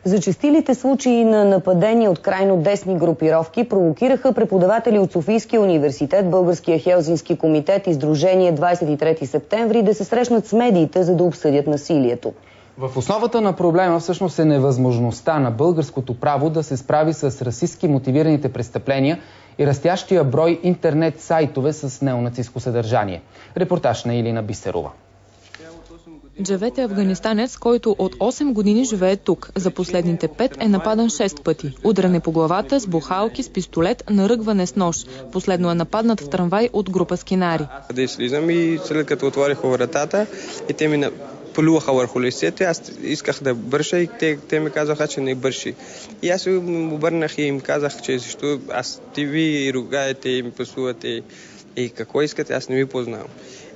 Зачестилите случаи на нападения от крайно десни групировки провокираха преподаватели от Софийския университет, Българския Хелзински комитет и Сдружение 23 септември да се срещнат с медиите, за да обсъдят насилието. В основата на проблема всъщност е невъзможността на българското право да се справи с расистки мотивираните престъпления и растящия брой интернет сайтове с неонацистско съдържание. Репортаж на Илина Бисерова. Джавед е афганистанец, който от 8 години живее тук. За последните 5 е нападан 6 пъти. Удране по главата, с бухалки, с пистолет, наръгване с нож. Последно е нападнат в трамвай от група скинари. Да слизам и след като отвориха вратата и те ми плюваха върху лицето, аз исках да бърша и те ми казаха, че не бърши. И аз обърнах и им казах, че защо аз ти ви ругаете и ми пасувате и какво искате, аз не ви познавам.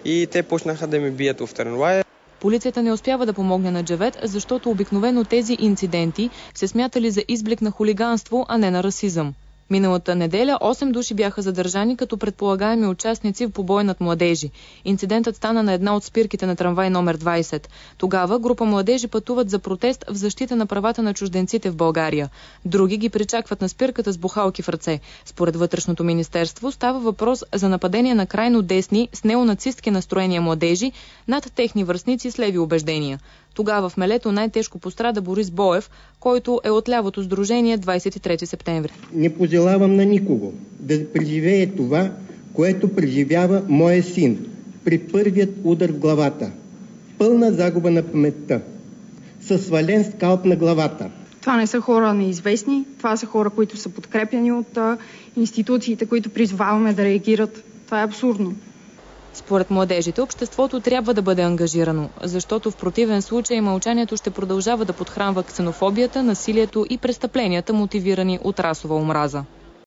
И те почнаха да ми бият в трамвая. Полицията не успява да помогне на Джавед, защото обикновено тези инциденти се смятали за изблик на хулиганство, а не на расизъм. Миналата неделя 8 души бяха задържани като предполагаеми участници в побой над младежи. Инцидентът стана на една от спирките на трамвай номер 20. Тогава група младежи пътуват за протест в защита на правата на чужденците в България. Други ги причакват на спирката с бухалки в ръце. Според Вътрешното министерство става въпрос за нападение на крайно десни с неонацистки настроения младежи над техни връстници с леви убеждения. Тогава в Мелето най-тежко пострада Борис Боев, който е от лявото сдружение 23 септември. Не пожелавам на никого да преживее това, което преживява моя син при първият удар в главата. Пълна загуба на паметта, със свален скалп на главата. Това не са хора неизвестни, това са хора, които са подкрепяни от институциите, които призоваваме да реагират. Това е абсурдно. Според младежите, обществото трябва да бъде ангажирано, защото в противен случай мълчанието ще продължава да подхранва ксенофобията, насилието и престъпленията, мотивирани от расова омраза.